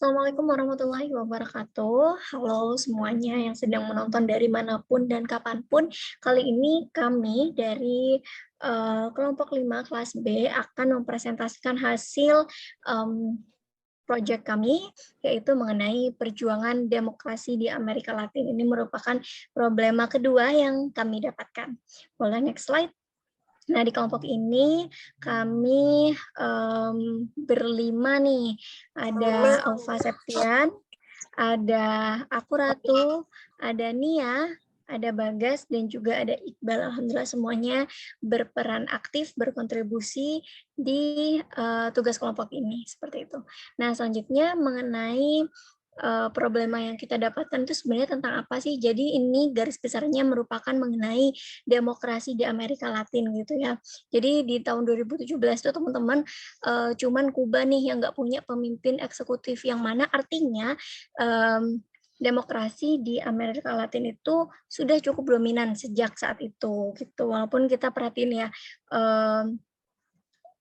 Assalamualaikum warahmatullahi wabarakatuh. Halo semuanya yang sedang menonton dari manapun dan kapanpun. Kali ini kami dari kelompok 5 kelas B akan mempresentasikan hasil proyek kami, yaitu mengenai perjuangan demokrasi di Amerika Latin. Ini merupakan problema kedua yang kami dapatkan. Boleh next slide. Nah, di kelompok ini kami berlima nih. Ada Alfa Septian, ada aku Ratu, ada Nia, ada Bagas, dan juga ada Iqbal. Alhamdulillah semuanya berperan aktif, berkontribusi di tugas kelompok ini. Seperti itu. Nah, selanjutnya mengenai problema yang kita dapatkan itu sebenarnya tentang apa sih? Jadi ini garis besarnya merupakan mengenai demokrasi di Amerika Latin gitu ya. Jadi di tahun 2017 itu teman-teman cuman Kuba nih yang nggak punya pemimpin eksekutif, yang mana artinya demokrasi di Amerika Latin itu sudah cukup dominan sejak saat itu gitu. Walaupun kita perhatiin ya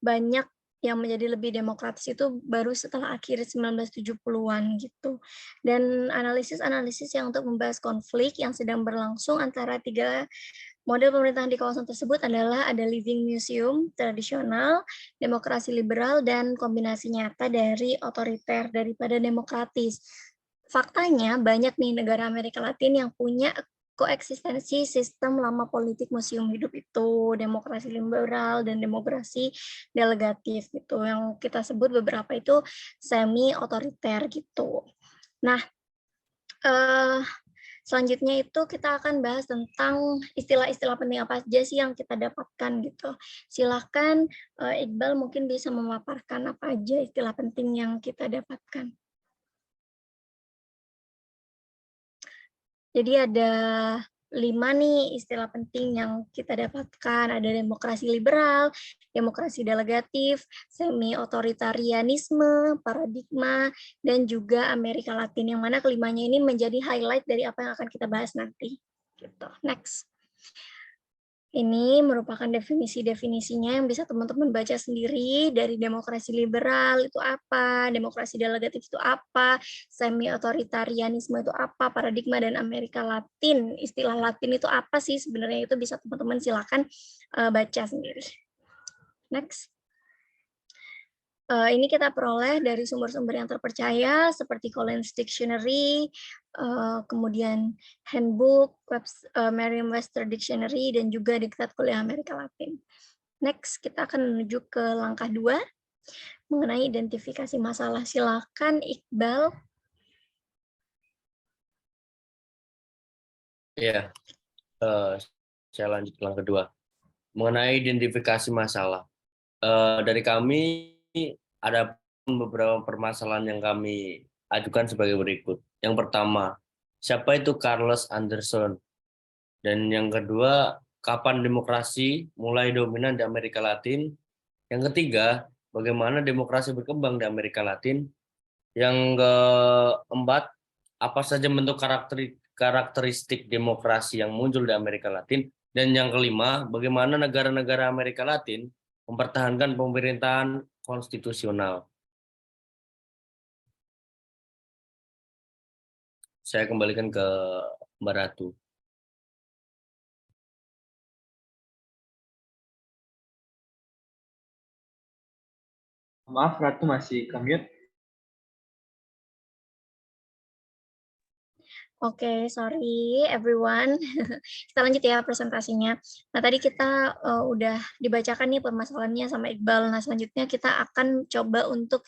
banyak yang menjadi lebih demokratis itu baru setelah akhir 1970-an gitu. Dan analisis-analisis yang untuk membahas konflik yang sedang berlangsung antara tiga model pemerintahan di kawasan tersebut adalah ada living museum tradisional, demokrasi liberal, dan kombinasi nyata dari otoriter daripada demokratis. Faktanya banyak nih negara Amerika Latin yang punya koeksistensi sistem lama politik museum hidup itu, demokrasi liberal dan demokrasi delegatif gitu, yang kita sebut beberapa itu semi otoriter gitu. Nah, selanjutnya itu kita akan bahas tentang istilah-istilah penting apa aja sih yang kita dapatkan gitu. Silahkan Iqbal mungkin bisa memaparkan apa aja istilah penting yang kita dapatkan. Jadi ada 5 nih istilah penting yang kita dapatkan. Ada demokrasi liberal, demokrasi delegatif, semi-otoritarianisme, paradigma, dan juga Amerika Latin, yang mana kelimanya ini menjadi highlight dari apa yang akan kita bahas nanti. Gitu. Next. Ini merupakan definisi-definisinya yang bisa teman-teman baca sendiri. Dari demokrasi liberal itu apa, demokrasi delegatif itu apa, semi-otoritarianisme itu apa, paradigma dan Amerika Latin, istilah Latin itu apa sih sebenarnya, itu bisa teman-teman silakan baca sendiri. Next. Ini kita peroleh dari sumber-sumber yang terpercaya seperti Collins Dictionary, kemudian Handbook, Merriam-Webster Dictionary, dan juga Diktat Kuliah Amerika Latin. Next, kita akan menuju ke langkah 2 mengenai identifikasi masalah. Silakan Iqbal. Iya, saya lanjut ke langkah 2 mengenai identifikasi masalah. Dari kami ada beberapa permasalahan yang kami ajukan sebagai berikut. Yang pertama, siapa itu Carlos Anderson? Dan yang kedua, kapan demokrasi mulai dominan di Amerika Latin? Yang ketiga, bagaimana demokrasi berkembang di Amerika Latin? Yang keempat, apa saja bentuk karakteristik demokrasi yang muncul di Amerika Latin? Dan yang kelima, bagaimana negara-negara Amerika Latin mempertahankan pemerintahan konstitusional. Saya kembalikan ke Mbak Ratu. Maaf, Ratu masih ke-mute. Oke, sorry everyone. Kita lanjut ya presentasinya. Nah, tadi kita udah dibacakan nih permasalahannya sama Iqbal. Nah, selanjutnya kita akan coba untuk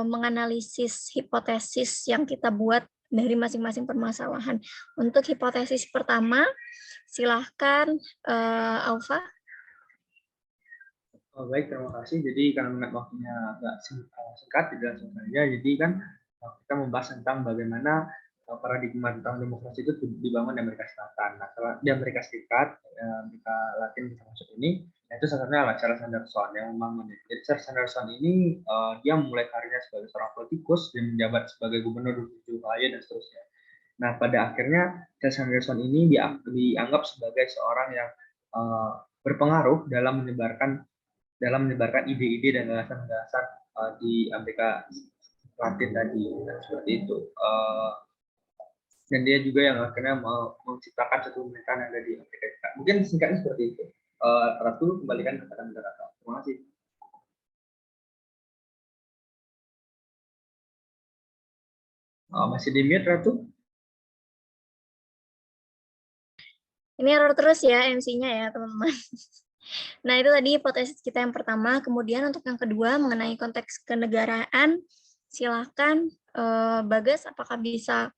menganalisis hipotesis yang kita buat dari masing-masing permasalahan. Untuk hipotesis pertama, silahkan Alfa. Baik, terima kasih. Jadi karena waktunya agak singkat, tidak langsung saja. Jadi kan kita membahas tentang bagaimana paradigma tentang demokrasi itu dibangun di Amerika Selatan. Nah, di Amerika Serikat, Amerika Latin termasuk ini, itu salah satunya adalah Charles Anderson yang membangun. Jadi Charles Anderson ini dia memulai karirnya sebagai seorang politikus dan menjabat sebagai gubernur di Ohio dan seterusnya. Nah, pada akhirnya Charles Anderson ini dianggap sebagai seorang yang berpengaruh dalam menyebarkan ide-ide dan gagasan-gagasan di Amerika Latin tadi. Nah, seperti itu. Dan dia juga yang akhirnya menciptakan satu pemerintahan yang ada di Amerika Serikat. Mungkin singkatnya seperti itu. Ratu, kembalikan kepada Ratu. Terima kasih. Masih di mute, Ratu? Ini error terus ya MC-nya ya, teman-teman. Nah, itu tadi hipotesis kita yang pertama. Kemudian untuk yang kedua, mengenai konteks kenegaraan, silakan Bagas, apakah bisa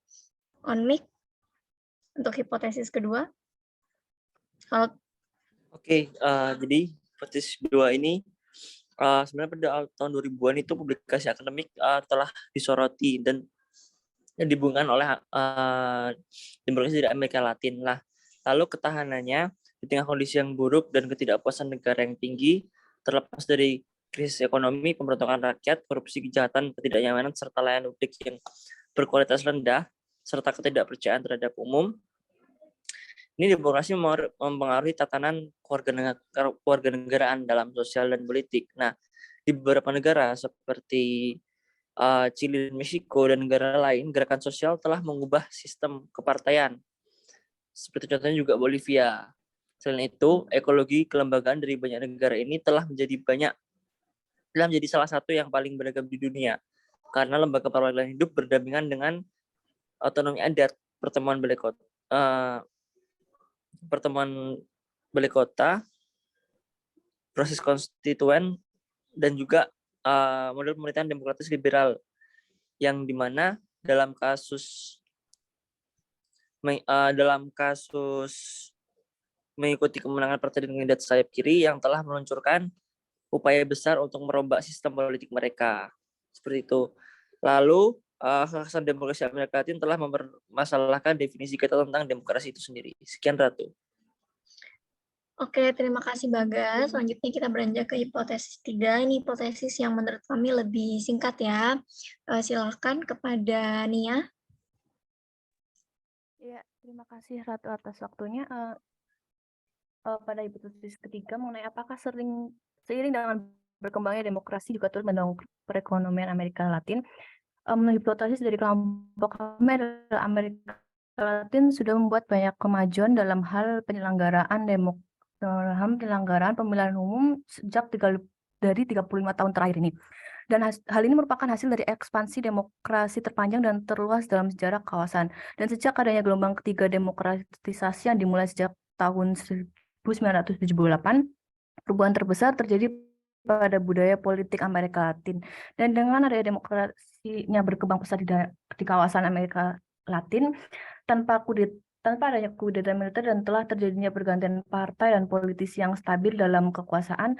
on mic untuk hipotesis kedua? Halo. Oke, jadi hipotesis kedua ini sebenarnya pada tahun 2000-an itu publikasi akademik telah disoroti dan dihubungkan oleh demokrasi di Amerika Latin lah. Lalu ketahanannya di tengah kondisi yang buruk dan ketidakpuasan negara yang tinggi, terlepas dari krisis ekonomi, pemberontakan rakyat, korupsi, kejahatan, ketidaknyamanan, serta layanan publik yang berkualitas rendah, serta ketidakpercayaan terhadap umum. Ini demokrasi mempengaruhi tatanan kewarganegaraan dalam sosial dan politik. Nah, di beberapa negara seperti Chili dan Meksiko dan negara lain, gerakan sosial telah mengubah sistem kepartaian. Seperti contohnya juga Bolivia. Selain itu, ekologi kelembagaan dari banyak negara ini telah menjadi salah satu yang paling beragam di dunia. Karena lembaga perwakilan hidup berdampingan dengan otonomi adat, pertemuan balai kota, proses konstituen, dan juga model pemerintahan demokratis liberal yang dimana dalam kasus mengikuti kemenangan partai dan kandidat sayap kiri yang telah meluncurkan upaya besar untuk merombak sistem politik mereka. Seperti itu. Lalu Kekerasan Demokrasi Amerika Latin telah mempermasalahkan definisi kita tentang demokrasi itu sendiri. Sekian, Ratu. Oke, terima kasih Bagas. Selanjutnya kita beranjak ke hipotesis 3. Ini hipotesis yang menurut kami lebih singkat ya. Silakan kepada Nia. Ya, terima kasih Ratu atas waktunya. Pada hipotesis ketiga mengenai apakah seiring dengan berkembangnya demokrasi juga turut mendongkrak perekonomian Amerika Latin. Menurut hipotesis dari kelompok kami, Amerika Latin sudah membuat banyak kemajuan dalam hal penyelenggaraan pemilihan umum sejak dari 35 tahun terakhir ini. Dan hal ini merupakan hasil dari ekspansi demokrasi terpanjang dan terluas dalam sejarah kawasan. Dan sejak adanya gelombang ketiga demokratisasi yang dimulai sejak tahun 1978, perubahan terbesar terjadi pada budaya politik Amerika Latin. Dan dengan adanya demokrasinya berkembang pesat di kawasan Amerika Latin, tanpa adanya kudeta militer dan telah terjadinya pergantian partai dan politisi yang stabil dalam kekuasaan,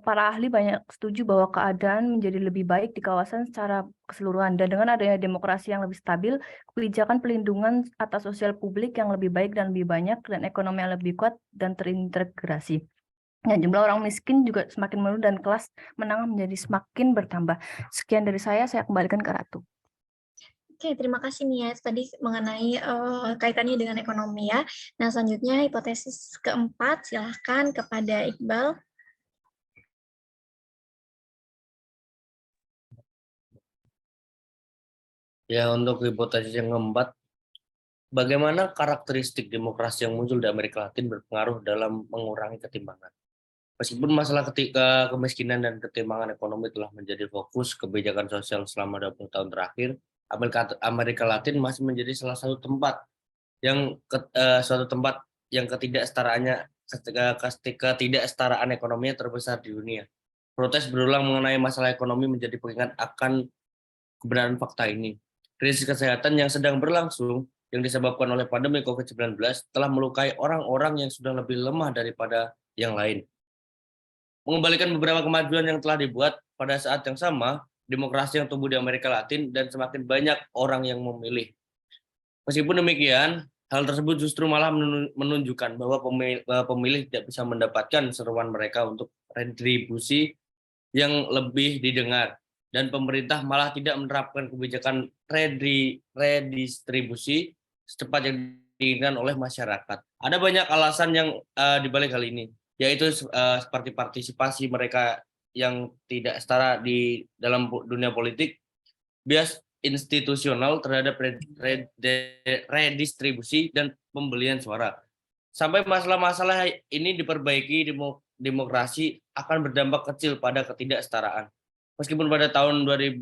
para ahli banyak setuju bahwa keadaan menjadi lebih baik di kawasan secara keseluruhan. Dan dengan adanya demokrasi yang lebih stabil, kebijakan pelindungan atas sosial publik yang lebih baik dan lebih banyak, dan ekonomi yang lebih kuat dan terintegrasi. Ya, jumlah orang miskin juga semakin menurun dan kelas menengah menjadi semakin bertambah. Sekian dari saya kembalikan ke Ratu. Oke, terima kasih Nia. Tadi mengenai kaitannya dengan ekonomi ya. Nah, selanjutnya hipotesis keempat, silahkan kepada Iqbal. Ya, untuk hipotesis yang keempat, bagaimana karakteristik demokrasi yang muncul di Amerika Latin berpengaruh dalam mengurangi ketimpangan? Meskipun masalah kemiskinan dan ketimpangan ekonomi telah menjadi fokus kebijakan sosial selama 20 tahun terakhir, Amerika Latin masih menjadi salah satu tempat yang ketidaksetaraan ekonominya terbesar di dunia. Protes berulang mengenai masalah ekonomi menjadi pengingat akan kebenaran fakta ini. Krisis kesehatan yang sedang berlangsung yang disebabkan oleh pandemi COVID-19 telah melukai orang-orang yang sudah lebih lemah daripada yang lain. Mengembalikan beberapa kemajuan yang telah dibuat pada saat yang sama, demokrasi yang tumbuh di Amerika Latin dan semakin banyak orang yang memilih. Meskipun demikian, hal tersebut justru malah menunjukkan bahwa pemilih tidak bisa mendapatkan seruan mereka untuk redistribusi yang lebih didengar, dan pemerintah malah tidak menerapkan kebijakan redistribusi secepat yang diinginkan oleh masyarakat. Ada banyak alasan yang dibalik hal ini, yaitu seperti partisipasi mereka yang tidak setara di dalam dunia politik, bias institusional terhadap redistribusi dan pembelian suara. Sampai masalah-masalah ini diperbaiki, demokrasi akan berdampak kecil pada ketidaksetaraan. Meskipun pada tahun 2000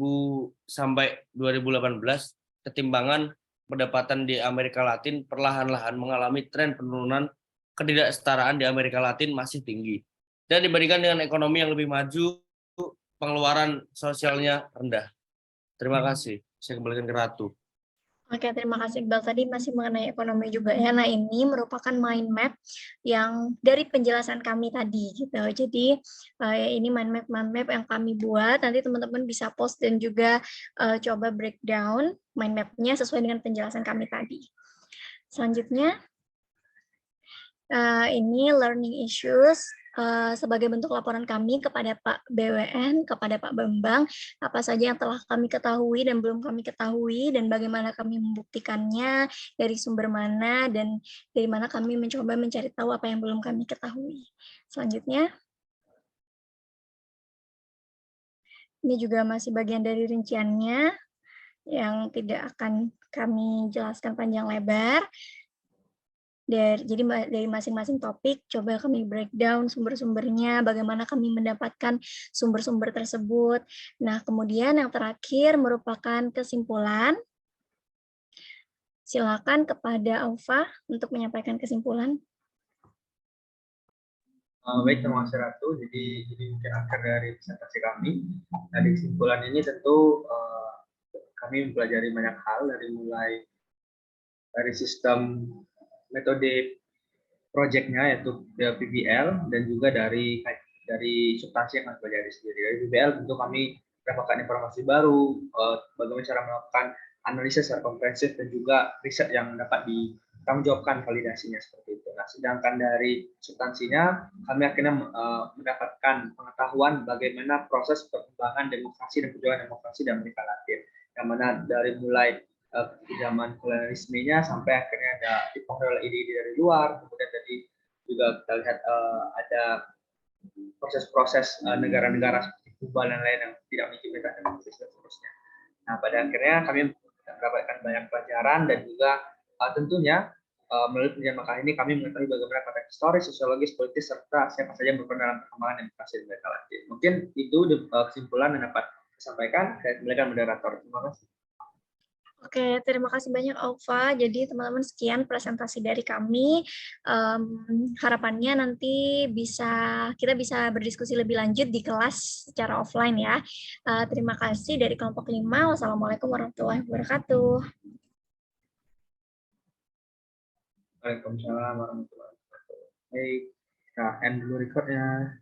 sampai 2018, ketimbangan pendapatan di Amerika Latin perlahan-lahan mengalami tren penurunan, ketidaksetaraan di Amerika Latin masih tinggi. Dan dibandingkan dengan ekonomi yang lebih maju, pengeluaran sosialnya rendah. Terima kasih. Saya kembalikan ke Ratu. Oke, terima kasih Iqbal. Tadi masih mengenai ekonomi juga ya. Nah, ini merupakan mind map yang dari penjelasan kami tadi gitu. Jadi ini mind map yang kami buat. Nanti teman-teman bisa post dan juga coba breakdown mind map-nya sesuai dengan penjelasan kami tadi. Selanjutnya ini learning issues. Sebagai bentuk laporan kami kepada Pak BWN, kepada Pak Bambang, apa saja yang telah kami ketahui dan belum kami ketahui, dan bagaimana kami membuktikannya, dari sumber mana, dan dari mana kami mencoba mencari tahu apa yang belum kami ketahui. Selanjutnya, ini juga masih bagian dari rinciannya, yang tidak akan kami jelaskan panjang lebar. Jadi dari masing-masing topik, coba kami breakdown sumber-sumbernya, bagaimana kami mendapatkan sumber-sumber tersebut. Nah, kemudian yang terakhir merupakan kesimpulan. Silakan kepada Aufa untuk menyampaikan kesimpulan. Baik, terima kasih Ratu. Jadi mungkin akhir dari presentasi kami. Nah, di kesimpulan ini tentu kami mempelajari banyak hal, dari sistem metode proyeknya yaitu PBL, dan juga dari substansi yang kami pelajari sendiri. Dari PBL tentu kami mendapatkan informasi baru, bagaimana cara melakukan analisis secara komprehensif, dan juga riset yang dapat ditanggungjawabkan validasinya seperti itu. Nah, sedangkan dari substansinya kami akhirnya mendapatkan pengetahuan bagaimana proses perkembangan demokrasi dan perjuangan demokrasi di Amerika Latin, yang mana dari mulai zaman kolonialismenya sampai akhirnya ada dipengaruhi oleh ide-ide dari luar. Kemudian tadi juga kita lihat ada proses-proses negara-negara seperti Kuba dan lain yang tidak memiliki mereka demokrasi dan seterusnya. Nah, pada akhirnya kami mendapatkan banyak pelajaran, dan juga tentunya melalui penelitian makalah ini kami mengetahui bagaimana konteks historis, sosiologis, politis, serta siapa saja yang berperan dalam perkembangan demokrasi di Amerika Latin. Mungkin itu kesimpulan yang dapat disampaikan. Saya kembalikan moderator. Terima kasih. Oke, terima kasih banyak Aufa. Jadi teman-teman sekian presentasi dari kami. Harapannya nanti kita bisa berdiskusi lebih lanjut di kelas secara offline ya. Terima kasih dari kelompok 5. Wassalamualaikum warahmatullahi wabarakatuh. Waalaikumsalam warahmatullahi wabarakatuh. Baik, kita end dulu recordnya.